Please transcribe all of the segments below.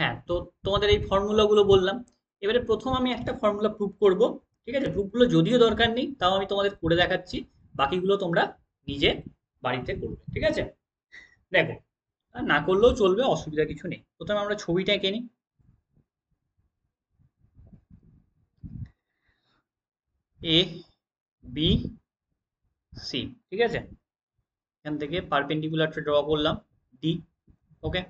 হ্যাঁ, তো তোমাদের এই ফর্মুলাগুলো বললাম। এবারে প্রথম আমি একটা ফর্মুলা প্রুভ করব। ঠিক আছে, প্রুফগুলো যদিও দরকার নেই, তাও আমি তোমাদের করে দেখাচ্ছি। বাকিগুলো তোমরা নিজে বাড়িতে করবে। ঠিক আছে, দেখো, আর না করলেও চলবে, অসুবিধা কিছু নেই। প্রথমে আমরা ছবিটা এঁকে নিই। এ, বি, সি। ঠিক আছে, এখান থেকে পারপেন্ডিকুলারটা ড্র করলাম, ডি। ওকে,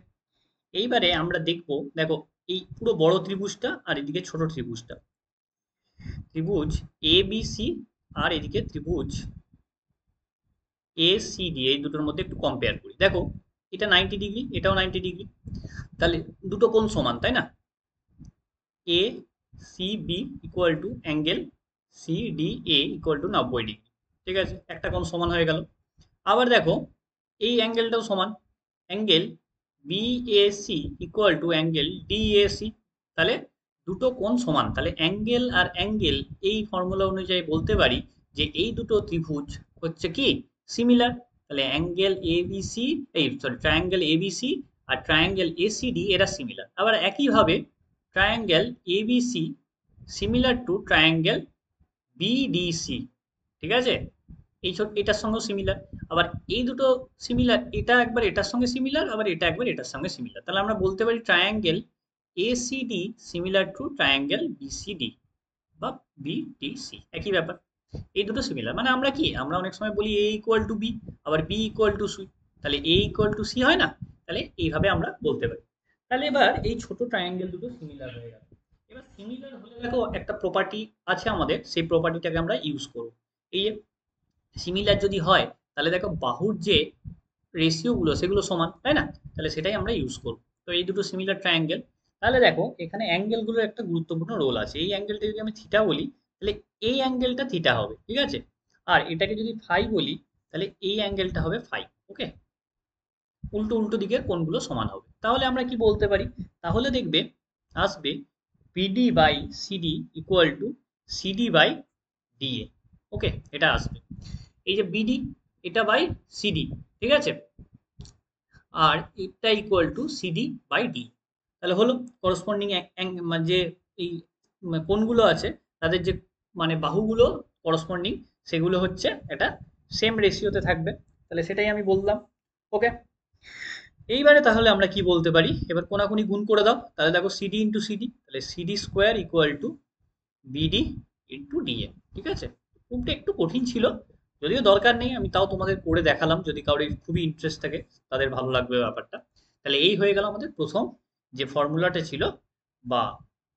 এইবারে আমরা দেখবো, দেখো, এই পুরো বড় ত্রিভুজটা আর এদিকে ছোট ত্রিভুজটা, ত্রিভুজ এ বি সি, আর এদিকে ত্রিভুজ এ সি ডি, এই দুটোর মধ্যে একটু কম্পেয়ার করি। দেখো, এটা 90 ডিগ্রি, এটাও 90 ডিগ্রি, তাহলে দুটো কোণ সমান, তাই না? A C B equal to angle C D A equal to 90 degree. ঠিক আছে, একটা কোণ সমান হয়ে গেল। আবার দেখো, এই অ্যাঙ্গেলটাও সমান, angle BAC equal to angle DAC. তাহলে দুটো কোণ সমান, তাহলে অ্যাঙ্গেল আর অ্যাঙ্গেল, এই ফর্মুলা অনুযায়ী বলতে পারি যে এই দুটো ত্রিভুজ হচ্ছে কি সিমিলার। তাহলে অ্যাঙ্গেল এবিসি, এই সরি, ট্রায়াঙ্গেল এবিসি আর ট্রায়াঙ্গেল এসিডি এরা সিমিলার। আবার একইভাবে triangle ABC similar to triangle BDC. ঠিক আছে, এই ছোট এটার সঙ্গেও সিমিলার। আবার এই দুটো সিমিলার, এটা একবার এটার সঙ্গে সিমিলার, আবার এটা একবার এটার সঙ্গে সিমিলার। তাহলে আমরা বলতে পারি triangle ACD similar to triangle BCD বা বিডিসি, একই ব্যাপার। এই দুটো সিমিলার মানে আমরা কি, আমরা অনেক সময় বলি এ ইকুয়াল টু বি, আবার বি ইকুয়াল টু সি, তাহলে এ ইকুয়াল টু সি হয় না? তাহলে এইভাবে আমরা বলতে পারি। তাহলে এবার এই ছোট ট্রায়াঙ্গেল দুটো সিমিলার হয়ে গেল। এবার সিমিলার হলে দেখো একটা প্রপার্টি আছে আমাদের, সেই প্রপার্টিটাকে আমরা ইউজ করব। এই সিমিলার যদি হয়, তাহলে দেখো বাহুর যে রেশিও গুলো সেগুলো সমান, তাই না? তাহলে সেটাই আমরা ইউজ করব। তো এই দুটো সিমিলার ট্রায়াঙ্গেল। তাহলে দেখো, এখানে অ্যাঙ্গেল গুলোর একটা গুরুত্বপূর্ণ রোল আছে। এই অ্যাঙ্গেলটা যদি আমি থিটা বলি, তাহলে এই অ্যাঙ্গেলটা থিটা হবে। ঠিক আছে, আর এটাকে যদি ফাই বলি, তাহলে এই অ্যাঙ্গেলটা হবে ফাই। ওকে, উল্টো উল্টো দিকের কোণগুলো সমান হবে। তাহলে আমরা কি বলতে পারি? তাহলে দেখবে আসবে BD by CD equal to CD by DA. Okay, এটা আসবে, এই যে বিডি, এটা বাই সিডি। ঠিক আছে, আর এটা equal to CD by D. তাহলে হলো করসপন্ডিং যে এই কোণগুলো আছে, তাদের যে মানে বাহুগুলো করসপন্ডিং, সেগুলো হচ্ছে এটা সেম রেশিওতে থাকবে। তাহলে সেটাই আমি বললাম। ওকে, এইবারে তাহলে আমরা কি বলতে পারি, এবার কোনাকুনি গুণ করে দাও। তাহলে দেখো সিডি ইন্টু সিডি, তাহলে CD square equal to BD into DA. ঠিক আছে, খুবটা একটু কঠিন ছিল, যদিও দরকার নেই, আমি তাও তোমাদের করে দেখালাম, যদি কারোর খুবই ইন্টারেস্ট থাকে, তাদের ভালো লাগবে ব্যাপারটা। তাহলে এই হয়ে গেল আমাদের প্রথম যে ফর্মুলাটা ছিল, বা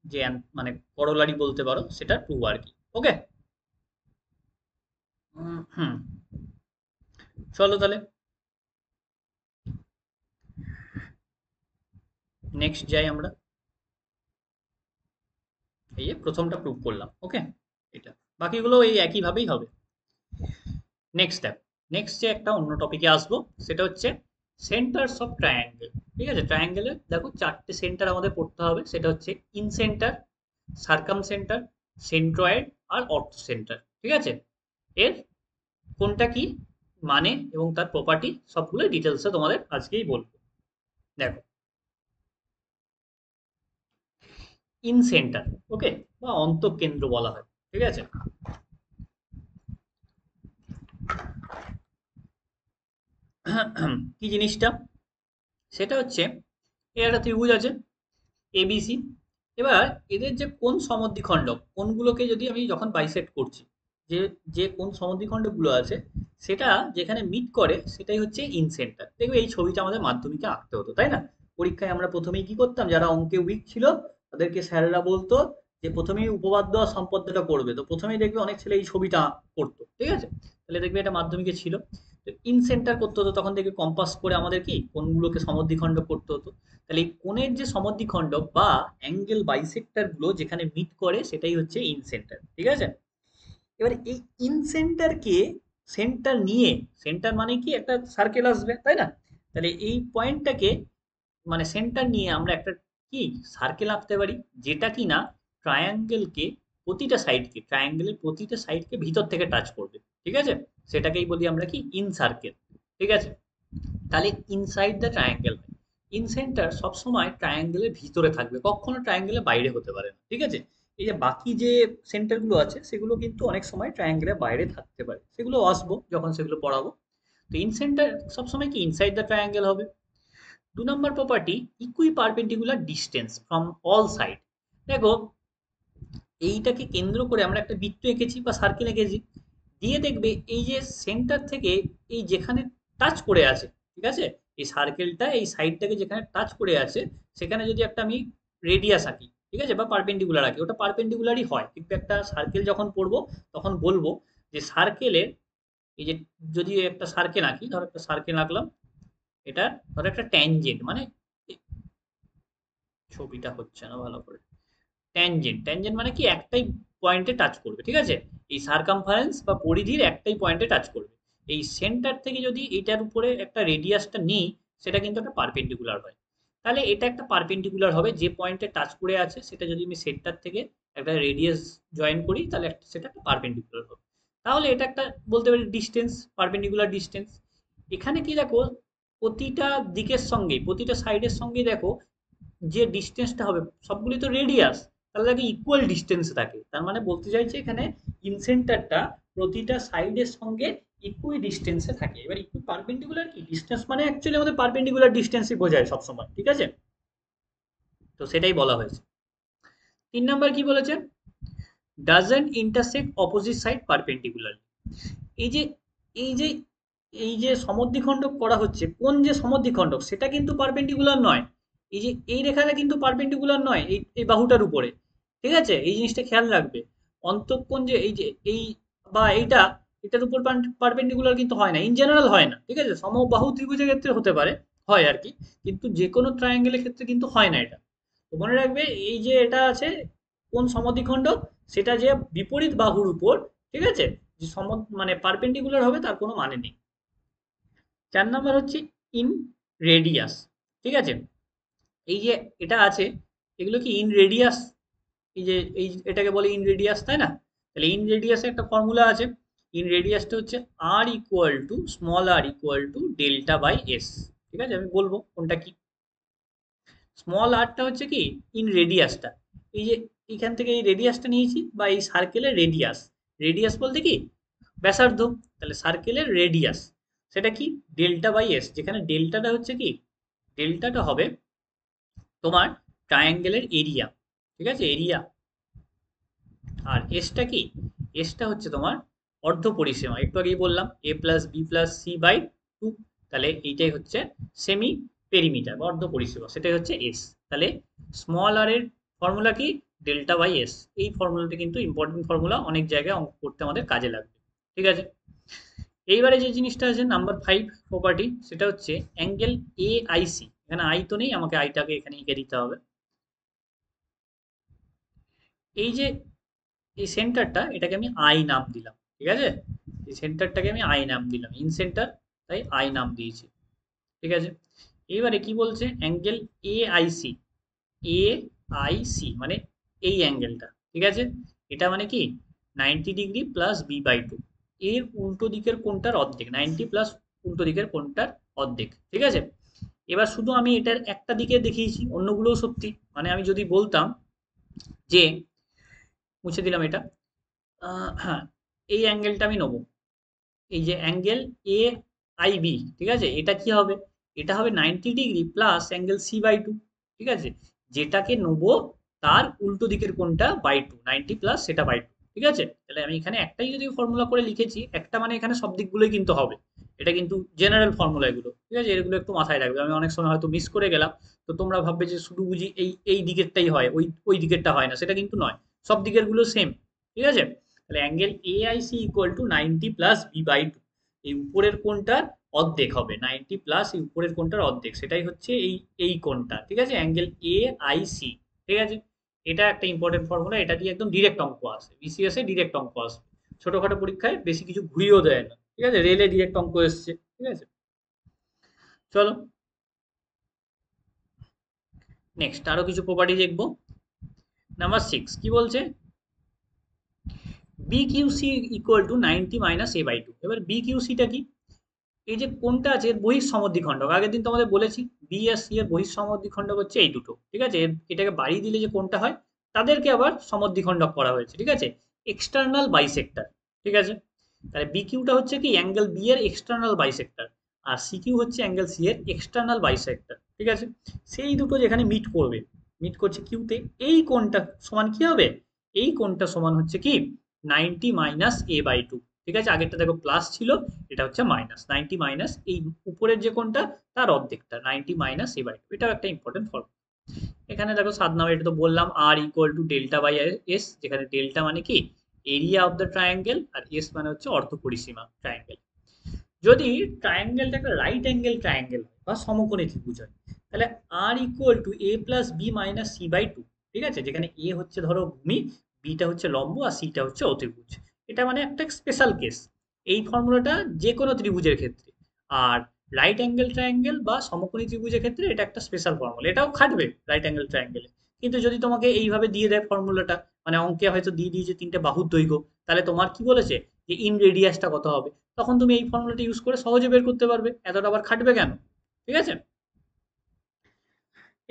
যে মানে করোলারি বলতে পারো, সেটা ট্রু আর কি। ওকে, হুম, চলো তাহলে নেক্সট যাই আমরা। এই যে প্রথমটা প্রুভ করলাম। ওকে, এটা, বাকিগুলো এই একইভাবেই হবে। নেক্সট স্টেপ, নেক্সট যে একটা অন্য টপিকে আসবো, সেটা হচ্ছে সেন্টারস অফ ট্রায়াঙ্গেল। ঠিক আছে, ট্রায়াঙ্গেলের দেখো চারটে সেন্টার আমাদের পড়তে হবে, সেটা হচ্ছে incentre, circumcentre, centroid আর অর্থ সেন্টার। ঠিক আছে, এর কোনটা কি মানে এবং তার প্রপার্টি সবগুলো ডিটেলসে তোমাদের আজকেই বলবো। দেখো, ইন সেন্টার, ওকে, বা অন্তঃকেন্দ্র বলা হয়। ঠিক আছে, কি জিনিসটা, সেটা হচ্ছে এর একটা ত্রিভুজ আছে এবিসি। এবার এদের যে কোন সমদ্বিখণ্ড, কোনগুলোকে যদি আমি যখন বাইসেক্ট করছি, যে যে কোন সমদ্বিখণ্ডগুলো আছে, সেটা যেখানে মিট করে সেটাই হচ্ছে ইন সেন্টার। দেখবে এই ছবিটা আমাদের মাধ্যমিকে আঁকতে হতো, তাই না? পরীক্ষায় আমরা প্রথমেই কি করতাম, যারা অঙ্কে উইক ছিল তাদেরকে স্যারেরা বলতো যে প্রথমেই উপপাদ্য আর সম্পদ্যটা করবে, তো প্রথমেই দেখবে অনেক ছেলে এই ছবিটা করতো। ঠিক আছে, তাহলে দেখবে এটা মাধ্যমিকে ছিল। তো ইন সেন্টার করতে হতো, তখন দেখবে কম্পাস করে আমাদের কি কোনগুলোকে সমদ্বিখণ্ড করতে হতো। তাহলে এই কোণের যে সমদ্বিখণ্ড বা অ্যাঙ্গেল বাইসেক্টর গুলো যেখানে মিট করে, সেটাই হচ্ছে ইন সেন্টার। ঠিক আছে, এবার এই ইন সেন্টারকে সেন্টার নিয়ে, সেন্টার মানে কি একটা সার্কেল আসবে, তাই না? তাহলে এই পয়েন্টটাকে মানে সেন্টার নিয়ে আমরা একটা কি সার্কেল আঁকতে পারি, যেটা কি না ট্রায়াঙ্গেলকে, প্রতিটা সাইডকে, ট্রায়াঙ্গেলের প্রতিটা সাইডকে ভিতর থেকে টাচ করবে। ঠিক আছে, সেটাকেই বলি আমরা কি ইন সার্কেল। ঠিক আছে, তাহলে ইনসাইড দ্য ট্রায়াঙ্গেল হয়। ইনসেন্টার সবসময় ট্রায়াঙ্গেলের ভিতরে থাকবে, কখনো ট্রায়াঙ্গেলের বাইরে হতে পারে না, ঠিক আছে? এই যে বাকি যে সেন্টারগুলো আছে সেগুলো কিন্তু অনেক সময় ট্রায়াঙ্গেলের বাইরে থাকতে পারে, সেগুলো আসবো যখন সেগুলো পড়াবো। তো ইনসেন্টার সবসময় কি ইনসাইড দ্য ট্রায়াঙ্গেল হবে। 2 নম্বর property, equi perpendicular distance from all side. দেখো, এইটাকে কেন্দ্র করে আমরা একটা বৃত্ত এঁকেছি বা সার্কেল এঁকেছি, দিয়ে দেখবে এই যে সেন্টার থেকে এই যেখানে টাচ করে আছে, ঠিক আছে, এই সার্কেলটা এই সাইডটাকে যেখানে টাচ করে আছে, সেখানে যদি একটা আমি রেডিয়াস আঁকি, ঠিক আছে, বা পারপেন্ডিকুলার আঁকি, ওটা পারপেন্ডিকুলারই হয়, কিন্তু একটা সার্কেল যখন পড়বো তখন বলবো যে সার্কেলের এই যে, যদি একটা সার্কেল আঁকি, ধর একটা সার্কেল আঁকলাম, এটা ধর একটা ট্যানজেন্ট, মানে ছবিটা হচ্ছে না ভালো করে, ট্যানজেন্ট, ট্যানজেন্ট মানে কি একটাই পয়েন্টে টাচ করবে, ঠিক আছে, এই সারকামফারেন্স বা পরিধির একটাই পয়েন্টে টাচ করবে। এই সেন্টার থেকে যদি এটার উপরে একটা রেডিয়াসটা নিই, সেটা কিন্তু একটা পারপেন্ডিকুলার হয়। তাহলে এটা একটা পারপেন্ডিকুলার হবে, যে পয়েন্টে টাচ করে আছে সেটা যদি আমি সেন্টার থেকে একটা রেডিয়াস জয়েন করি, তাহলে সেটা একটা পারপেন্ডিকুলার হবে। তাহলে এটা একটা বলতে পারি ডিস্টেন্স, পারপেন্ডিকুলার ডিস্টেন্স। এখানে কি দেখো, প্রতিটা দিকের সঙ্গে প্রতিটা সাইডের সঙ্গে দেখো যে ডিস্টেন্সটা হবে সবগুলি তো রেডিয়াস, তাহলে তাকে ইকুয়াল ডিস্টেন্স থাকে, তার মানে বলতে চাইছে এখানে ইনসেন্টারটা প্রতিটা সাইডের সঙ্গে ইকুই ডিস্টেন্সে থাকে। এবার ইকুই পারপেন্ডিকুলার কি ডিস্টেন্স, মানে অ্যাকচুয়ালি আমাদের পারপেন্ডিকুলার ডিস্টেন্সই বোঝায় সবসময়, ঠিক আছে, তো সেটাই বলা হয়েছে। 3 নম্বর কি বলেছে, doesn't intersect opposite side perpendicular. এই যে এই যে এই যে সমদ্বিখণ্ডক করা হচ্ছে, কোন যে সমদ্বিখণ্ডক সেটা কিন্তু পারপেন্ডিকুলার নয়। এই যে এই রেখাটা কিন্তু পারপেন্ডিকুলার নয় এই এই বাহুটার উপরে, ঠিক আছে, এই জিনিসটা খেয়াল রাখবে। অন্তঃকোণ যে এই যে এই বা এইটা, এটার উপর পারপেন্ডিকুলার কিন্তু হয় না, ইন জেনারেল হয় না, ঠিক আছে, সমবাহু ত্রিভুজের ক্ষেত্রে হতে পারে, হয় আর কি, কিন্তু যে কোনো ট্রায়াঙ্গেলের ক্ষেত্রে কিন্তু হয় না এটা। তো মনে রাখবে এই যে এটা আছে কোন সমদ্বিখণ্ডক, সেটা যে বিপরীত বাহুর উপর, ঠিক আছে, যে মানে পারপেন্ডিকুলার হবে তার কোনো মানে নেই। 4 নম্বর হচ্ছে ইন রেডিয়াস, ঠিক আছে, এই যে এটা আছে, এগুলো কি ইন রেডিয়াস, এই যে এই এটাকে বলে ইন রেডিয়াস, তাই না? তাহলে ইন রেডিয়াসে একটা ফর্মুলা আছে, ইন রেডিয়াসটা হচ্ছে r equal to small r equal to delta by s, ঠিক আছে, আমি বলবো কোনটা কি। স্মল আরটা হচ্ছে কি ইন রেডিয়াসটা, এই যে এখান থেকে এই রেডিয়াসটা নিয়েছি, বা এই সার্কেলের রেডিয়াস, রেডিয়াস বলতে কি ব্যাসার্ধ, তাহলে সার্কেলের রেডিয়াস সেটা কি ডেল্টা বাই এস, যেখানে ডেল্টাটা হচ্ছে কি, ডেল্টাটা হবে তোমার ট্রায়াঙ্গেলের এরিয়া, ঠিক আছে, এরিয়া। আর এসটা কি, এসটা হচ্ছে তোমার অর্ধ পরিসীমা, একটু আগেই বললাম a plus b plus c by two, তাহলে এইটাই হচ্ছে সেমি পেরিমিটার বা অর্ধ পরিসীমা, সেটাই হচ্ছে এস। তাহলে স্মল আর এর ফর্মুলা কি ডেল্টা বাই এস, এই ফর্মুলাটা কিন্তু ইম্পর্টেন্ট ফর্মুলা, অনেক জায়গায় অঙ্ক করতে আমাদের কাজে লাগবে, ঠিক আছে। এইবারে যে জিনিসটা আছে নাম্বার 5 প্রপার্টি, সেটা হচ্ছে অ্যাঙ্গেল এ আই সি, এখানে আই তো নেই, আমাকে আইটাকে এখানে এঁকে দিতে হবে। এই যে এই সেন্টারটা, এটাকে আমি আই নাম দিলাম, ঠিক আছে, এই সেন্টারটাকে আমি আই নাম দিলাম, ইন সেন্টার, তাই আই নাম দিয়েছি, ঠিক আছে। এবারে কি বলছে, angle A I C, A I C মানে এই অ্যাঙ্গেলটা, ঠিক আছে, এটা মানে কি 90 degree plus B by two, এর উল্টো দিকের কোণটার অর্ধেক, 90 প্লাস উল্টো দিকের কোণটার অর্ধেক, ঠিক আছে। এবার শুধু আমি এটার একটা দিকে দেখিয়েছি, অন্যগুলোও সত্যি, মানে আমি যদি বলতাম যে, মুছে দিলাম এটা, হ্যাঁ, এই অ্যাঙ্গেলটা আমি নেবো, এই যে অ্যাঙ্গেল এ আই বি, ঠিক আছে, এটা কি হবে, এটা হবে 90 degree plus angle C by two, ঠিক আছে, যেটাকে নেবো তার উল্টো দিকের কোণটা বাই টু, 90 প্লাস সেটা বাই টু, ঠিক আছে। তাহলে আমি এখানে একটাই যদি ফর্মুলা করে লিখেছি, একটা মানে এখানে সব দিকগুলোই কিন্তু হবে, এটা কিন্তু জেনারেল ফর্মুলা এগুলো, ঠিক আছে, এগুলো একটু মাথায় রাখবে, আমি অনেক সময় হয়তো মিস করে গেলাম, তো তোমরা ভাববে যে শুধু বুঝি এই এই দিকেরটাই হয়, ওই ওই দিকেরটা হয় না, সেটা কিন্তু নয়, সব দিকের গুলো সেম, ঠিক আছে। তাহলে angle A I C equal to 90 plus B by two, এই উপরের কোণটার অর্ধেক হবে, 90 প্লাস এই উপরের কোণটার অর্ধেক, সেটাই হচ্ছে এই এই কোণটা, ঠিক আছে, অ্যাঙ্গেল এ আই সি, ঠিক আছে। এটা একটা ইম্পর্টেন্ট ফর্মুলা, এটা দিয়ে একদম ডিরেক্ট অঙ্ক আসে, বিসিএস এ ডিরেক্ট অঙ্ক আসবে, ছোটখাটো পরীক্ষায় বেশি কিছু ঘুরিয়েও দেয় না, ঠিক আছে, রেলে ডিরেক্ট অঙ্ক এসছে, ঠিক আছে। চলো নেক্সট আরো কিছু প্রপার্টি দেখবো। নাম্বার 6 কি বলছে, B Q C equal to 90 minus A by two. এবার বি কিউ সিটা কি, এই যে কোনটা আছে এর বহিঃসমদ্বিখণ্ডক, আগের দিন তোমাদের বলেছি বি আর সি এর বহিঃসমদ্বিখণ্ডক হচ্ছে এই দুটো, ঠিক আছে? এটাকে বাড়িয়ে দিলে যে কোনটা হয় তাদেরকে আবার সমদ্বিখণ্ডক করা হয়েছে, ঠিক আছে? এক্সটার্নাল বাইসেক্টর, ঠিক আছে? তাহলে বি কিউটা হচ্ছে কি অ্যাঙ্গেল বি এর এক্সটার্নাল বাইসেক্টর, আর সি কিউ হচ্ছে অ্যাঙ্গেল সি এর এক্সটার্নাল বাইসেক্টর, ঠিক আছে? সেই দুটো যেখানে মিট করবে, মিট করছে কিউতে, এই কোণটা সমান কি হবে? এই কোণটা সমান হচ্ছে কি 90 মাইনাস এ বাই টু, ঠিক আছে? আগেরটা দেখো প্লাস ছিল, এটা হচ্ছে মাইনাস 90 মাইনাস এই উপরের যে কোণটা তার অর্ধেকটা 90 মাইনাস এ বাই টু, এটাও একটা ইম্পর্টেন্ট ফর্মুলা। এখানে দেখো 7 নম্বর, এটা তো বললাম r equal to delta by s, যেখানে ডেল্টা মানে কি এরিয়া অফ দ্য ট্রায়াঙ্গেল, আর এস মানে হচ্ছে অর্ধপরিসীমা ট্রায়াঙ্গেল। যদি ট্রায়াঙ্গেলটা একটা রাইট অ্যাঙ্গেল ট্রায়াঙ্গেল বা সমকোণী ত্রিভুজ হয়, তাহলে r equal to a plus b minus c by two, ঠিক আছে? যেখানে এ হচ্ছে ধরো ভূমি, বিটা হচ্ছে লম্ব, আর সিটা হচ্ছে অতিভুজ। এটা মানে একটা স্পেশাল কেস, এই ফর্মুলাটা যে কোনো ত্রিভুজের ক্ষেত্রে। আর রাইট অ্যাঙ্গেল ট্রায়াঙ্গেল বা সমকোণী ত্রিভুজের ক্ষেত্রে এটা একটা স্পেশাল ফর্মুলা, এটাও খাটবে রাইট অ্যাঙ্গেল ট্রায়াঙ্গেলে। কিন্তু যদি তোমাকে এইভাবে দিয়ে দেয় ফর্মুলাটা, মানে অঙ্কে হয়তো দিয়ে দিয়েছে তিনটে বাহুর দৈর্ঘ্য, তাহলে তোমার কি বলেছে যে ইন রেডিয়াসটা কত হবে, তখন তুমি এই ফর্মুলাটা ইউজ করে সহজে বের করতে পারবে, এতটা আবার খাটবে কেন, ঠিক আছে?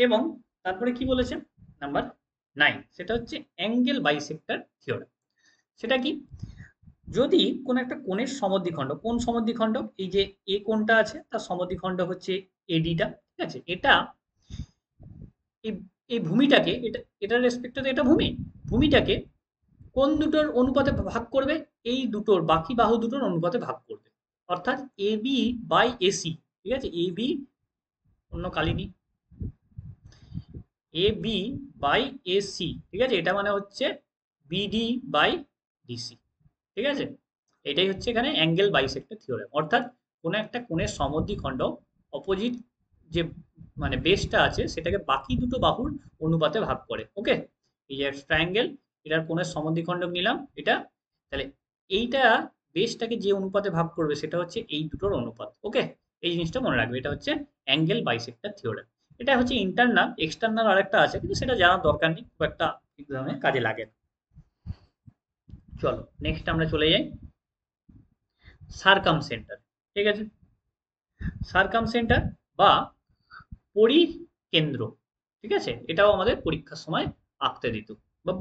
এবং তারপরে কি বলেছে নাম্বার 9, সেটা হচ্ছে অ্যাঙ্গেল বাইসেক্টর থিওরেম। সেটা কি? যদি কোন একটা কোণের সমদ্বিখণ্ডক, কোন সমদ্বিখণ্ডক, এই যে এ কোণটা আছে তার সমদ্বিখণ্ডক হচ্ছে এডিটা, ঠিক আছে? এটা এই এই ভূমিটাকে, এটার রেসপেক্টে এটা ভূমি, ভূমিটাকে কোন দুটোর অনুপাতে ভাগ করবে? এই দুটোর বাকি বাহু দুটোর অনুপাতে ভাগ করবে, অর্থাৎ এ বি বাই এসি, ঠিক আছে? এ বি, অন্য Kalini, A B by AC, ঠিক আছে? এটা মানে হচ্ছে বিডি বাই ডিসি, ঠিক আছে? এটাই হচ্ছে এখানে অ্যাঙ্গেল বাইসেক্টর থিওরেম, অর্থাৎ কোনো একটা কোণের সমদ্বিখণ্ড অপোজিট যে মানে বেসটা আছে সেটাকে বাকি দুটো বাহুর অনুপাতে ভাগ করে, ওকে? এই যে ট্রায়াঙ্গেল, এটার কোণের সমদ্বিখণ্ডক নিলাম এটা, তাহলে এইটা বেসটাকে যে অনুপাতে ভাগ করবে সেটা হচ্ছে এই দুটোর অনুপাত, ওকে? এই জিনিসটা মনে রাখবে, এটা হচ্ছে অ্যাঙ্গেল বাইসেক্টর থিওরেম। এটা হচ্ছে ইন্টারনাল, এক্সটার্নাল আরেকটা আছে কিন্তু সেটা জানার দরকার নেই, খুব একটা এক্সামে কাজে লাগে না। চলো নেক্সট আমরা চলে যাই সার্কামসেন্টার, ঠিক আছে? সার্কামসেন্টার বা পরিকেন্দ্র, ঠিক আছে? এটাও আমাদের পরীক্ষার সময় আঁকতে দিত, বা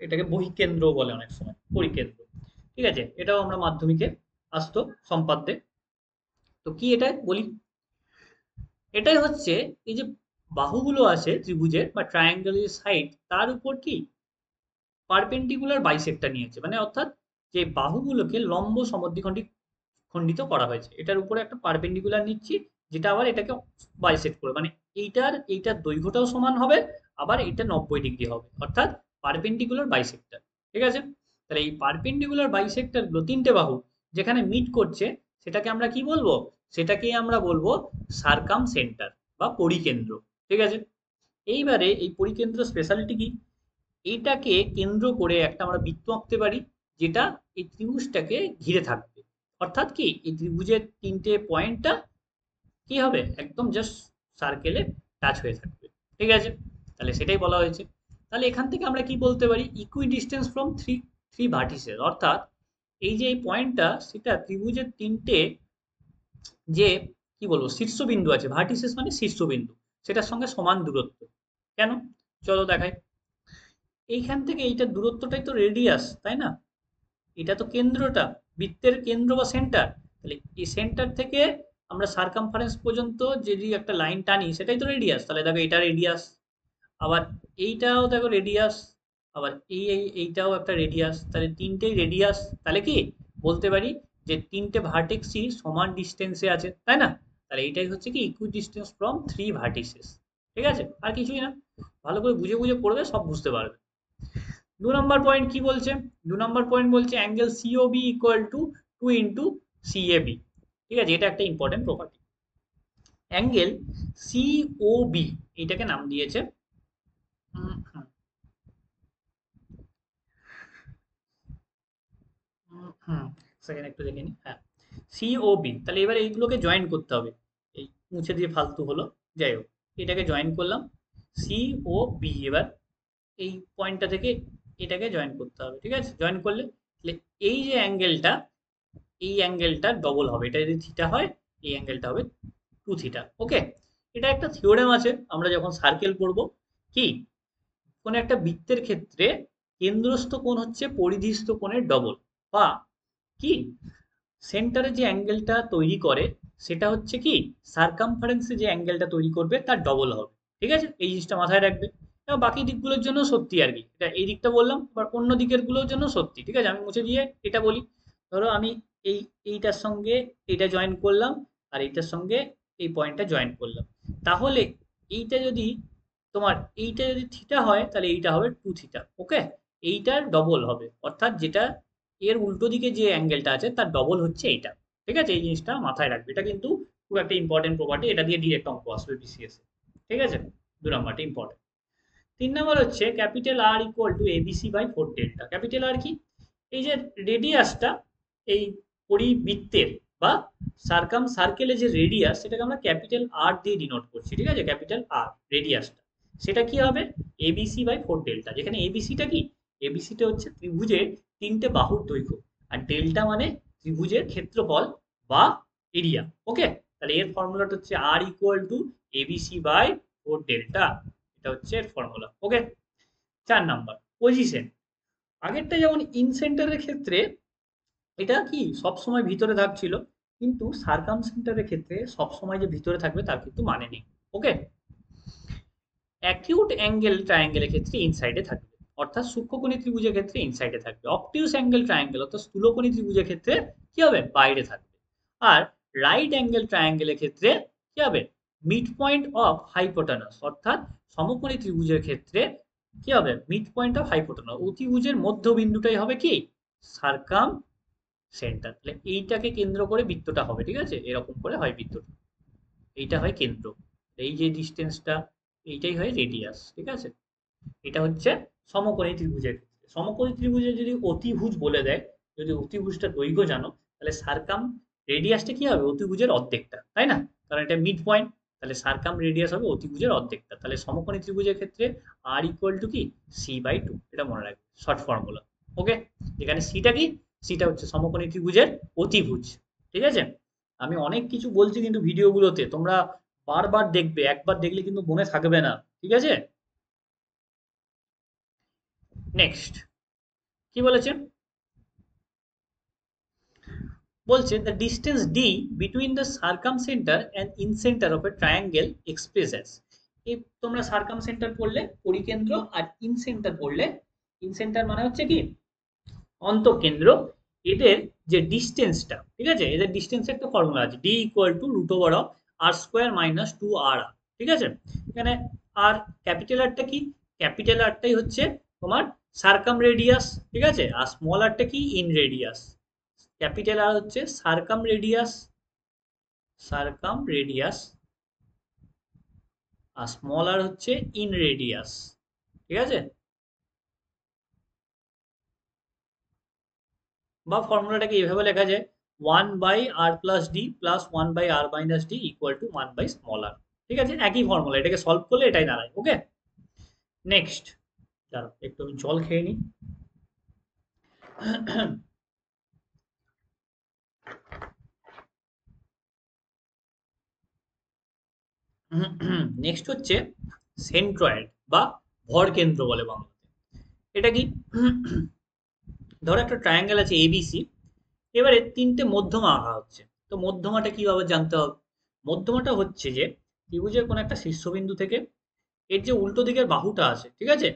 এটাকে বহিকেন্দ্র বলে অনেক সময়, পরিকেন্দ্র, ঠিক আছে? এটাও আমরা মাধ্যমিকে আসতো সম্পাদ্যে। তো কি এটা বলি, এটাই হচ্ছে এই যে বাহুগুলো আছে ত্রিভুজের বা ট্রায়াঙ্গেলের সাইড, তার উপর কি পারপেন্ডিকুলার বাইসেক্টর নিয়েছে, মানে অর্থাৎ যে বাহুগুলোকে লম্ব সমদ্বিখণ্ডী খণ্ডিত করা হয়েছে, এটার উপরে একটা পারপেন্ডিকুলার নিচ্ছি, যেটা আবার এটাকে বাইসেক্ট করে, মানে এইটার দৈর্ঘ্যটাও সমান হবে, আবার এটা 90 ডিগ্রি হবে, অর্থাৎ পারপেন্ডিকুলার বাইসেক্টর, ঠিক আছে? তাহলে এই পারপেন্ডিকুলার বাইসেক্টর গুলো তিনটে বাহু যেখানে মিট করছে, সেটাকে আমরা কি বলবো? সেটাকেই আমরা বলবো সার্কাম সেন্টার বা পরিকেন্দ্র, ঠিক আছে? এইবারে এই পরিকেন্দ্র স্পেশালিটি কি? এইটাকে কেন্দ্র করে একটা আমরা বৃত্ত আঁকতে পারি, যেটা এই ত্রিভুজটাকে ঘিরে থাকবে, অর্থাৎ কি এই ত্রিভুজের তিনটে পয়েন্টটা কি হবে, একদম জাস্ট সার্কেলে টাচ হয়ে থাকবে, ঠিক আছে? তাহলে সেটাই বলা হয়েছে। তাহলে এখান থেকে আমরা কি বলতে পারি, equi distance from three three vertices, অর্থাৎ এই যে এই পয়েন্টটা সেটা ত্রিভুজের তিনটে যে কি বলবো শীর্ষবিন্দু আছে, ভার্টিসেস মানে শীর্ষবিন্দু, সেটার সঙ্গে সমান দূরত্ব। কেন? চলো দেখাই। এইখান থেকে এইটার দূরত্বটাই তো রেডিয়াস, তাই না? এটা তো কেন্দ্রটা, বৃত্তের কেন্দ্র বা সেন্টার, তাহলে এই সেন্টার থেকে আমরা সার্কামফারেন্স পর্যন্ত যদি একটা লাইন টানি সেটাই তো রেডিয়াস, তাহলে দেখো এটা রেডিয়াস, আবার এইটাও দেখো রেডিয়াস, আবার এইটাও একটা রেডিয়াস, তাহলে তিনটেই রেডিয়াস, তাহলে কি বলতে পারি যে তিনটে ভার্টেক্সই সমান ডিস্টেন্সে আছে, তাই না? তাহলে এইটাই হচ্ছে কি ইকুই ডিস্টেন্স ফ্রম থ্রি ভার্টিসেস, ঠিক আছে? আর কিছুই না, ভালো করে বুঝে বুঝে পড়বে, সব বুঝতে পারবে। 2 নম্বর পয়েন্ট কি বলছে? 2 নম্বর পয়েন্ট বলছে angle COB equal to 2 × CAB, ঠিক আছে? এটা একটা ইম্পর্টেন্ট প্রপার্টি। অ্যাঙ্গেল সিওবি এইটাকে নাম দিয়েছে সেকেন্ড একটু দেখে নি, হ্যাঁ, সিওবি। তাহলে এবার এইগুলোকে জয়েন করতে হবে, এই মুছে দিয়ে ফালতু হলো, যাই হোক, এটাকে জয়েন করলাম সিওবি। এবার এই পয়েন্টটা থেকে এটাকে জয়েন করতে হবে, ঠিক আছে? জয়েন করলে এই যে অ্যাঙ্গেলটা, এই অ্যাঙ্গেলটা ডবল হবে, এটা যদি থিটা হয় এই অ্যাঙ্গেলটা হবে 2 থিটা। ওকে, এটা একটা থিওরেম আছে, আমরা যখন সার্কেল পড়বো কি কোন একটা বৃত্তের ক্ষেত্রে কেন্দ্রস্থ কোণ হচ্ছে পরিধিস্থ কোণের ডবল, বা কি সেন্টারে যে অ্যাঙ্গেলটা তৈরি করে সেটা হচ্ছে কি সার্কামফারেন্সে যে অ্যাঙ্গেলটা তৈরি করবে তার ডবল হবে। ঠিক আছে, এই জিনিসটা মাথায় রাখবে। এবার বাকি দিকগুলোর জন্য সত্যি আর কি, এটা এই দিকটা বললাম, এবার অন্য দিকের গুলোর জন্য সত্যি। ঠিক আছে, আমি মুছে দিয়ে এটা বলি। ধরো আমি এই এইটার সঙ্গে এটা জয়েন করলাম, আর এইটার সঙ্গে এই পয়েন্টটা জয়েন করলাম, তাহলে এইটা যদি তোমার এইটা যদি থিটা হয় তাহলে এইটা হবে 2 থিটা। ওকে, এইটার ডবল হবে, অর্থাৎ যেটা এর উল্টো দিকে যে অ্যাঙ্গেলটা আছে তার ডবল হচ্ছে এইটা। ঠিক আছে, এই জিনিসটা মাথায় রাখবে, এটা কিন্তু খুব একটা ইম্পর্টেন্ট প্রপার্টি, এটা দিয়ে ডিরেক্ট অঙ্ক আসবে বিসিএস এ। ঠিক আছে, 2 নাম্বারটা ইম্পর্টেন্ট। 3 নাম্বার হচ্ছে capital R equal to ABC by 4 delta. Capital R কি, এই যে রেডিয়াসটা এই পরিবৃত্তের বা সার্কাম সার্কেলে যে রেডিয়াস সেটাকে আমরা ক্যাপিটাল আর দিয়ে ডিনোট করছি। ঠিক আছে, ক্যাপিটাল আর রেডিয়াসটা, সেটা কি হবে এবিসি বাই 4 ডেল্টা, যেখানে এবিসিটা কি, এবিসিটা হচ্ছে ত্রিভুজের 3টে বাহুর দৈর্ঘ্য, আর ডেল্টা মানে ত্রিভুজের ক্ষেত্রফল বা এরিয়া। ওকে, তাহলে এর ফর্মুলাটা হচ্ছে r equal to ABC by 4 delta, এটা হচ্ছে এর ফর্মুলা। ওকে, 4 নাম্বার পজিশন। আগেরটা যেমন ইন সেন্টারের ক্ষেত্রে এটা কি সব সময় ভিতরে থাকছিল, কিন্তু সার্কাম সেন্টারের ক্ষেত্রে সব সময় যে ভিতরে থাকবে তার কিন্তু মানে নেই। ওকে, অ্যাকিউট অ্যাঙ্গেল ট্রায়াঙ্গেলের ক্ষেত্রে ইনসাইডে থাকবে, অর্থাৎ সূক্ষ্মকোণী ত্রিভুজের ক্ষেত্রে ইনসাইডে থাকবে। অবটিউস অ্যাঙ্গেল ট্রায়াঙ্গেল অর্থাৎ স্থূলকোণী ত্রিভুজের ক্ষেত্রে কি হবে বাইরে থাকবে। আর রাইট অ্যাঙ্গেল ট্রায়াঙ্গেলের ক্ষেত্রে কি হবে মিড পয়েন্ট অফ হাইপোটেনাস, অর্থাৎ সমকোণী ত্রিভুজের ক্ষেত্রে কি হবে মিড পয়েন্ট অফ হাইপোটেনাস, অতিভুজের মধ্যবিন্দুটাই হবে কি সার্কাম সেন্টার। তাহলে এইটাকে কেন্দ্র করে বৃত্তটা হবে। ঠিক আছে, এরকম করে হয় বৃত্তটা, এইটা হয় কেন্দ্র, এই যে ডিস্টেন্সটা এইটাই হয় রেডিয়াস। ঠিক আছে, এটা হচ্ছে সমকোণী ত্রিভুজের ক্ষেত্রে। সমকোণী ত্রিভুজের যদি অতিভুজ বলে দেয়, যদি অতিভুজটা দৈর্ঘ্য জানো, তাহলে সার্কাম রেডিয়াসটা কি হবে অতিভুজের অর্ধেকটা, তাই না, কারণ এটা মিড পয়েন্ট, তাহলে সার্কাম রেডিয়াস হবে অতিভুজের অর্ধেকটা। তাহলে সমকোণী ত্রিভুজের ক্ষেত্রে আর ইকুয়াল টু কি c/2, এটা মনে রাখবে শর্ট ফর্মুলা। ওকে, এখানে সিটা কি, সিটা হচ্ছে সমকোণী ত্রিভুজের অতিভুজ। ঠিক আছে, আমি অনেক কিছু বলছি কিন্তু ভিডিওগুলোতে তোমরা বারবার দেখবে, একবার দেখলে কিন্তু মনে থাকবে না। ঠিক আছে, নেক্সট কি বলেছে, বলছে the distance d between the circumcentre and incentre of a triangle express as. এই তোমরা সার্কাম সেন্টার পড়লে পরিকেন্দ্র, আর ইনসেন্টার পড়লে ইনসেন্টার মানে হচ্ছে কি অন্তঃকেন্দ্র, এদের যে ডিস্টেন্সটা, ঠিক আছে, এদের ডিস্টেন্সের একটা ফর্মুলা আছে, D equal to root over of R square minus 2r। ঠিক আছে, এখানে আর ক্যাপিটাল আরটা কি, ক্যাপিটাল আরটাই হচ্ছে তোমার সার্কাম রেডিয়াস। ঠিক আছে, আর স্মল আরটা কি ইন রেডিয়াস। ক্যাপিটাল আর হচ্ছে সার্কাম রেডিয়াস, সার্কাম রেডিয়াস, আর স্মল আর হচ্ছে ইন রেডিয়াস। ঠিক আছে, বা ফর্মুলাটাকে এইভাবে লেখা যায় 1/r+d+1/r-d ইকুয়াল টু 1/r। ঠিক আছে, একই ফর্মুলা, এটাকে সলভ করলে এটাই দাঁড়ায়। ওকে, নেক্সট, দাঁড়াও একটু আমি জল খেয়ে নিই। নেক্সট হচ্ছে সেন্ট্রয়েড বা ভরকেন্দ্র বলে বাংলাতে। এটা কি, ধরো একটা ট্রায়াঙ্গেল আছে এবিসি, এবারে 3টে মধ্যমা আঁকা হচ্ছে। তো মধ্যমাটা কিভাবে জানতে হবে, মধ্যমাটা হচ্ছে যে ত্রিভুজের কোন একটা শীর্ষবিন্দু থেকে এর যে উল্টো দিকের বাহুটা আছে, ঠিক আছে,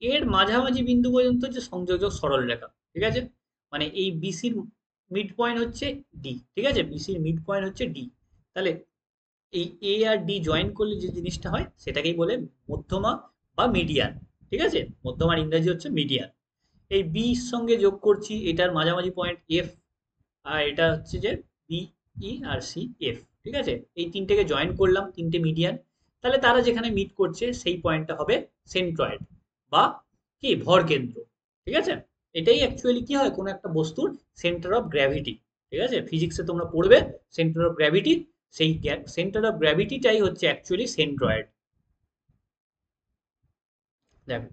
এর মাঝামাঝি বিন্দু পর্যন্ত যে সংযোজক সরল রেখা। ঠিক আছে, মানে এই বিসির মিড পয়েন্ট হচ্ছে ডি। ঠিক আছে, বিসির মিড পয়েন্ট হচ্ছে ডি, তাহলে এই এ আর ডি জয়েন করলে যে জিনিসটা হয় সেটাকেই বলে মধ্যমা বা মিডিয়ান। ঠিক আছে, মধ্যমার ইংরেজি হচ্ছে মিডিয়ান। এই বি সঙ্গে যোগ করছি এটার মাঝামাঝি পয়েন্ট এফ, আর এটা হচ্ছে যে বি, ই আর সি, এফ। ঠিক আছে, এই তিনটেকে জয়েন করলাম, তিনটে মিডিয়ান, তাহলে তারা যেখানে মিট করছে সেই পয়েন্টটা হবে সেন্ট্রয়েড বা কি ভরকেন্দ্র। ঠিক আছে, এটাই অ্যাকচুয়ালি কি হয় কোনো একটা বস্তুর সেন্টার অফ গ্র্যাভিটি। ঠিক আছে, ফিজিক্সে তোমরা পড়বে সেন্টার অফ গ্র্যাভিটি, সেই সেন্টার অফ গ্র্যাভিটিটাই হচ্ছে অ্যাকচুয়ালি সেন্ট্রয়েড। দেখো,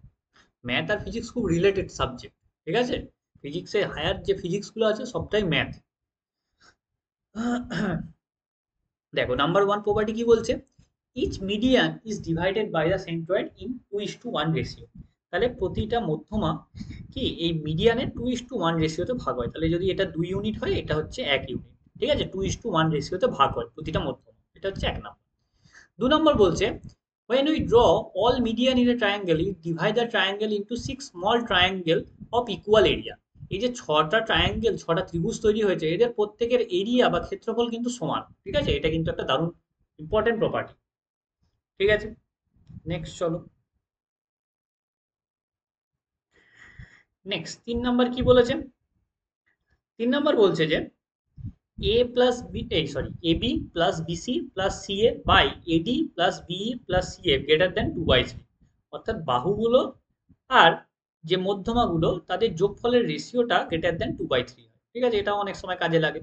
ম্যাথ আর ফিজিক্স খুব রিলেটেড সাবজেক্ট। ঠিক আছে, ফিজিক্সে হায়ার যে ফিজিক্সগুলো আছে সবটাই ম্যাথ, দেখো নাম্বার ওয়ান প্রপার্টি কি বলছে, each median is divided by the centroid in 2:1 ratio. তাহলে প্রতিটা মধ্যমা কি এই মিডিয়ানের 2:1 রেশিওতে ভাগ হয়। তাহলে যদি এটা 2 ইউনিট হয়, এটা হচ্ছে 1 ইউনিট। ঠিক আছে, 2:1 রেশিওতে ভাগ হয় প্রতিটা মধ্যমা, এটা হচ্ছে 1 নম্বর। 2 নম্বর বলছে, when we draw all median in a triangle, you divide the triangle into 6 small triangle of equal area। এই যে ছটা ট্রায়াঙ্গেল, ছটা ত্রিভুজ তৈরি হয়েছে, এদের প্রত্যেকের এরিয়া বা ক্ষেত্রফল কিন্তু সমান। ঠিক আছে, এটা কিন্তু একটা দারুণ ইম্পর্টেন্ট প্রপার্টি। ঠিক আছে, নেক্সট চলো। নেক্সট 3 নম্বর কি বলেছে, 3 নম্বর বলছে যে এ প্লাস বি, এই sorry, A B plus BC plus C A by AD plus BE plus C A greater than 2/3। অর্থাৎ বাহুগুলো আর যে মধ্যমাগুলো তাদের যোগফলের রেশিওটা গ্রেটার দেন 2/3 হয়। ঠিক আছে, এটা অনেক সময় কাজে লাগে।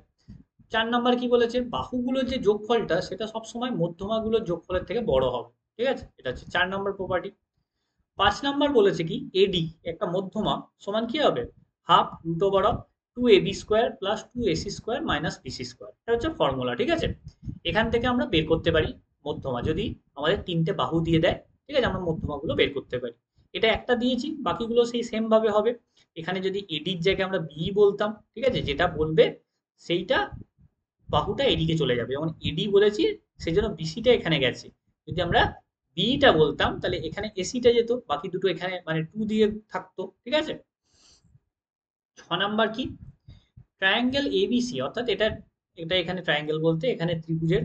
4 নম্বর কি বলেছে, বাহুগুলোর যে যোগফলটা সেটা সবসময় মধ্যমাগুলোর যোগফলের থেকে বড় হবে। ঠিক আছে, এটা হচ্ছে 4 নম্বর প্রপার্টি। 5 নম্বর বলেছে কি, এডি একটা মধ্যমা সমান কি হবে, half root over of 2ab² plus 2ac² minus bc²। এটা হচ্ছে ফর্মুলা। ঠিক আছে, এখান থেকে আমরা বের করতে পারি মধ্যমা, যদি আমাদের 3টে বাহু দিয়ে দেয়। ঠিক আছে, আমরা মধ্যমাগুলো বের করতে পারি। এটা একটা দিয়েছি, বাকিগুলো সেই সেম ভাবে হবে। এখানে যদি এডির জায়গায় আমরা বি বলতাম, ঠিক আছে, যেটা বলবে সেইটা বাহুটা এদিকে চলে যাবে। যেমন এডি বলেছি, সেই জন্য বিসিটা এখানে গেছে। যদি আমরা বিটা বলতাম তাহলে এখানে এসিটা যেত, বাকি দুটো এখানে মানে 2 দিয়ে থাকতো। ঠিক আছে। 6 নম্বর কি, ট্রায়াঙ্গেল এবিসি, অর্থাৎ এটা এটা এখানে ট্রায়াঙ্গেল বলতে এখানে ত্রিভুজের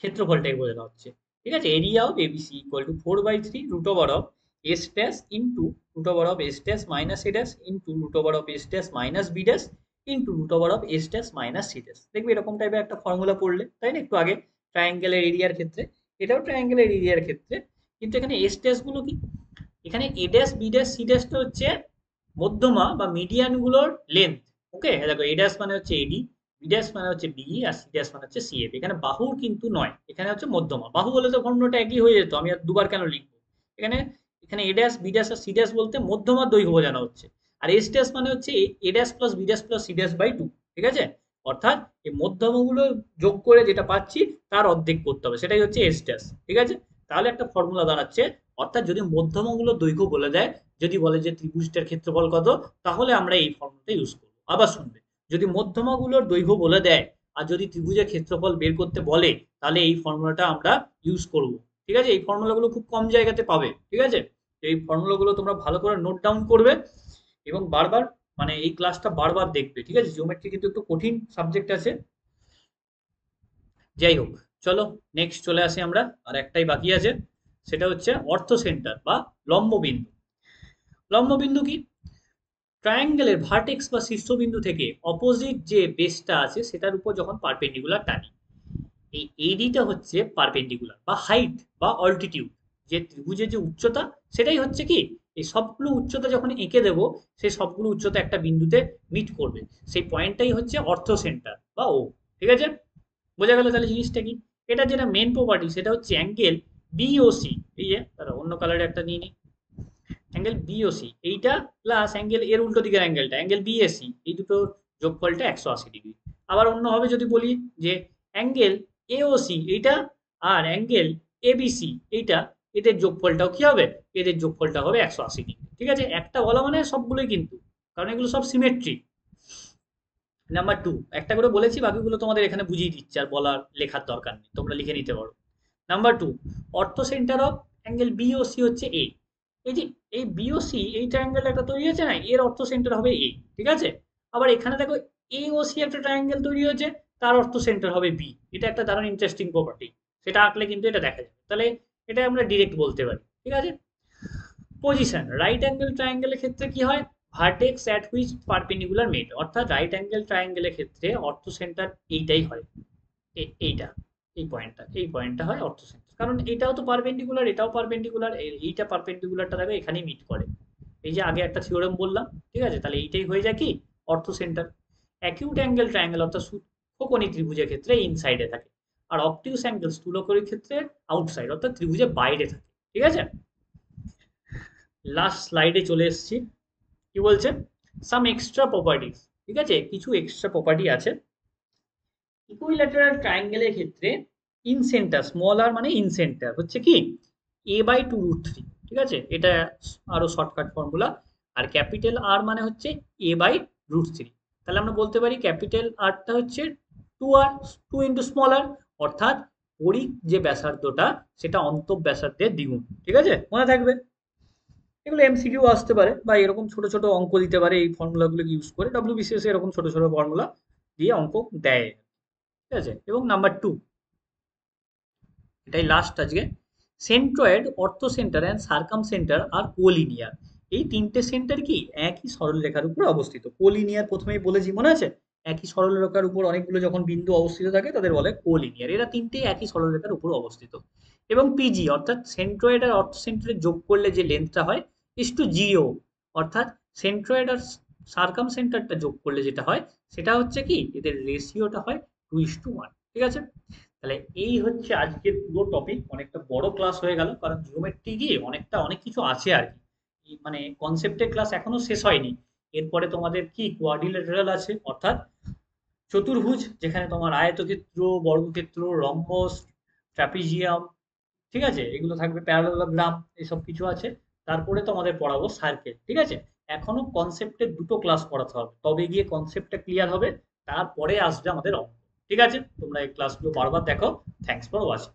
ক্ষেত্রফলটাই বোঝানো হচ্ছে। ঠিক আছে, area of ABC equal to 4/3 root over of S dash into root over of S dash minus A dash into root over of S dash minus B dash into root over of S dash minus C dash. দেখবি এরকম টাইপের একটা formula পড়লে, তাই না, একটু আগে ট্রায়াঙ্গেলের এরিয়ার ক্ষেত্রে। এটাও ট্রায়াঙ্গেলের এরিয়ার ক্ষেত্রে, কিন্তু এখানে এস ড্যাশ গুলো কি, এখানে a dash B dash C ড্যাশটা হচ্ছে মধ্যমা বা মিডিয়ান গুলোর লেন্থ। ওকে, দেখো এ ড্যাশ মানে হচ্ছে এডি, বি ড্যাশ মানে হচ্ছে বিই, আর সি ড্যাশ মানে হচ্ছে সিএফ। এখানে বাহুর কিন্তু নয়, এখানে হচ্ছে মধ্যমা। বাহু বলে তো ফর্মুলাটা একই হয়ে যেত, আমি আর দুবার কেন লিখবো। এখানে এখানে a dash B dash R C dash বলতে মধ্যমার দৈর্ঘ্য বোঝানো হচ্ছে। আর এস ড্যাশ মানে হচ্ছে a dash plus b dash plus c dash by 2। ঠিক আছে, অর্থাৎ এই মধ্যমাগুলো যোগ করে যেটা পাচ্ছি তার অর্ধেক করতে হবে, সেটাই হচ্ছে এস ড্যাশ। ঠিক আছে, তাহলে একটা ফর্মুলা দাঁড়াচ্ছে, অর্থাৎ যদি মধ্যমাগুলো দৈর্ঘ্য বলে দেয়, যদি বলে যে ত্রিভুজটার ক্ষেত্রফল কত, তাহলে আমরা এই ফর্মুলাটা ইউজ করবো। আবার শুনবে, যদি মধ্যমাগুলোর দৈর্ঘ্য বলে দেয় আর যদি ত্রিভুজের ক্ষেত্রফল বের করতে বলে, তাহলে এই ফর্মুলাটা আমরা ইউজ করব। ঠিক আছে, এই ফর্মুলাগুলো খুব কম জায়গাতে পাবে। ঠিক আছে, এই ফর্মুলাগুলো তোমরা ভালো করে নোট ডাউন করবে এবং বারবার মানে এই ক্লাসটা বারবার দেখবে। ঠিক আছে, জিওমেট্রি কিন্তু একটু কঠিন সাবজেক্ট আছে। যাই হোক, চলো নেক্সট চলে আসি আমরা। আর একটাই বাকি আছে, সেটা হচ্ছে অর্থ সেন্টার বা লম্ববিন্দু। লম্ববিন্দু কি, ট্রায়াঙ্গেলের ভার্টেক্স বা শীর্ষবিন্দু থেকে অপোজিট যে বেসটা আছে সেটার উপর যখন পারপেন্ডিকুলার টানি, এই এডিটা হচ্ছে পারপেন্ডিকুলার বা হাইট বা অল্টিটিউড। যে ত্রিভুজের যে উচ্চতা, সেটাই হচ্ছে কি, এই সবগুলো উচ্চতা যখন এঁকে দেবো, সেই সবগুলো উচ্চতা একটা বিন্দুতে মিট করবে। সেই পয়েন্টটাই হচ্ছে অর্থ সেন্টার বা ও। ঠিক আছে, বোঝা গেল তাহলে জিনিসটা কি। এটা যেটা মেন প্রপার্টি সেটা হচ্ছে অ্যাঙ্গেল বিওসি। এই যে তারা অন্য কালারে একটা নিয়ে নিই, অ্যাঙ্গেল বিওসি এইটা প্লাস অ্যাঙ্গেল এর উল্টো দিকের অ্যাঙ্গেলটা অ্যাঙ্গেল বিএসি, এই দুটো যোগফলটা 180 ডিগ্রি। আবার অন্যভাবে যদি বলি যে অ্যাঙ্গেল এওসি এইটা আর অ্যাঙ্গেল এবিসি এইটা, এদের যোগফলটাও কি হবে, এদের যোগফলটা হবে 180 ডিগ্রি। ঠিক আছে, একটা বলা মানে সবগুলোই কিন্তু, কারণ এগুলো সব সিমেট্রি। নাম্বার টু, একটা করে বলেছি, বাকিগুলো তোমাদের এখানে বুঝিয়ে দিচ্ছে, আর বলার লেখার দরকার নেই, তোমরা লিখে নিতে পারো। নাম্বার টু, অর্থ সেন্টার অফ অ্যাঙ্গেল বিওসি হচ্ছে এ। এই যে এই বিওসি এই ট্রায়াঙ্গেল একটা তৈরি হয়েছে না, এর অর্থ সেন্টার হবে এ। ঠিক আছে, আবার এখানে দেখো এওসি একটা ট্রায়াঙ্গেল তৈরি হয়েছে, তার অর্থ সেন্টার হবে বি। এটা একটা দারুণ ইন্টারেস্টিং প্রপার্টি, সেটা আঁকলে কিন্তু এটা দেখা যাবে। তাহলে এটা আমরা ডিরেক্ট বলতে পারি। ঠিক আছে, পজিশন, রাইট অ্যাঙ্গেল ট্রায়াঙ্গেলের ক্ষেত্রে কি হয়, ভার্টেক্স অ্যাট হুইচ পারপেন্ডিকুলার মেট। অর্থাৎ রাইট অ্যাঙ্গেল ট্রায়াঙ্গেলের ক্ষেত্রে অর্থ সেন্টার এইটাই হয়, এইটা, এই পয়েন্টটা হয় অর্থ সেন্টার, কারণ এটাও তো পারপেন্ডিকুলার, এটাও পারপেন্ডিকুলার, এইটা পারপেন্ডিকুলারটা দেখো এখানেই মিট করে। এই যে আগে একটা থিওরেম বললাম। ঠিক আছে, তাহলে এইটাই হয়ে যায় কি, অর্থ সেন্টার। অ্যাকিউট অ্যাঙ্গেল ট্রায়াঙ্গেল অর্থাৎ সূক্ষ্মকোণী ত্রিভুজের ক্ষেত্রে ইনসাইডে থাকে, আর অবটিউস অ্যাঙ্গেল স্থূলকোণীর ক্ষেত্রে আউটসাইড অর্থাৎ ত্রিভুজের বাইরে থাকে। ঠিক আছে, লাস্ট স্লাইডে চলে এসেছি। কি বলছে, সাম এক্সট্রা প্রপার্টিজ। ঠিক আছে, কিছু এক্সট্রা প্রপার্টি আছে ইকুইল্যাটারাল ট্রায়াঙ্গেলের ক্ষেত্রে ইন সেন্টার, স্মল আর মানে ইন সেন্টার হচ্ছে কি a/2√3, ঠিক আছে, এটা আরো শর্টকাট ফর্মুলা। আর ক্যাপিটাল আর মানে হচ্ছে a/√3। তাহলে আমরা বলতে পারি ক্যাপিটাল আরটা হচ্ছে 2r, 2 × স্মল আর, অর্থাৎ পরিখ যে ব্যাসার্ধটা সেটা অন্তঃ ব্যাসার্ধের দ্বিগুণ। ঠিক আছে, মনে থাকবে। এগুলো এমসিকিউ আসতে পারে বা এরকম ছোট ছোট অঙ্ক দিতে পারে এই ফর্মুলাগুলো ইউজ করে, ডব্লিউবিসিএস এরকম ছোট ছোট ফর্মুলা দিয়ে অঙ্ক দেয়। ঠিক আছে, এবং নাম্বার 2, এটাই লাস্ট আজকে। Centroid, orthocentre and circumcentre are collinear. এই তিনটে সেন্টার কি একই সরলরেখার উপর অবস্থিত। কোলিনিয়ার প্রথমেই বলেছি, মনে আছে? একই সরলরেখার উপর অনেকগুলো যখন বিন্দু অবস্থিত থাকে তাদের বলে কোলিনিয়ার। এরা তিনটেই একই সরলরেখার উপর অবস্থিত। এবং পিজি অর্থাৎ সেন্ট্রয়েড আর অর্থো সেন্টারে যোগ করলে যে লেন্থটা হয় ইস টু জিও, অর্থাৎ সেন্ট্রয়েড আর সার্কাম সেন্টারটা যোগ করলে যেটা হয় সেটা হচ্ছে কি এদের রেশিওটা হয় 2:1। ঠিক আছে, তাহলে এই হচ্ছে আজকের পুরো টপিক। অনেকটা বড় ক্লাস হয়ে গেল, কারণ জিওমেট্রি গিয়ে অনেক কিছু আছে আর কি। মানে কনসেপ্টের ক্লাস এখনো শেষ হয়নি। এরপরে তোমাদের কি কোয়াড্রিল্যাটারাল আছে, অর্থাৎ চতুর্ভুজ, যেখানে তোমার আয়তক্ষেত্র, বর্গক্ষেত্র, রম্বস, ট্রাপিজিয়াম, ঠিক আছে, এগুলো থাকবে, প্যারালোগ্রাম, এসব কিছু আছে। তারপরে তোমাদের পড়াবো সার্কেল। ঠিক আছে, এখনো কনসেপ্টের দুটো ক্লাস পড়াতে হবে, তবে গিয়ে কনসেপ্টটা ক্লিয়ার হবে। তারপরে আসবে আমাদের অঙ্ক। ঠিক আছে, তোমরা এই ক্লাসগুলো বারবার দেখো। Thanks for watching.